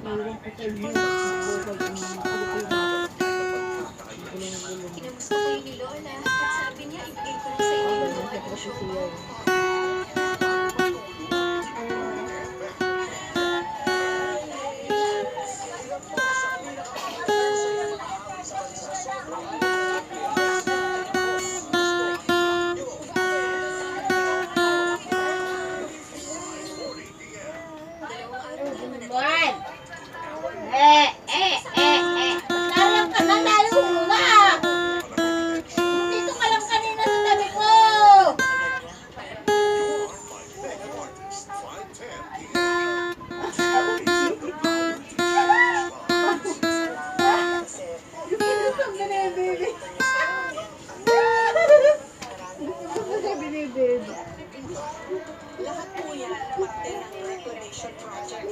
Kinamusta ko yun ni Lola at sabi niya ibigay ko lang sa inyo yung mga edisyon ko. Dalawang araw naman at Buwan! Sarap ka na lalo na! Dito ka lang kanina sa tabi ko! Gusto ka na yung baby. Gusto ka binibib. lahat po yan parte ng reclamation project.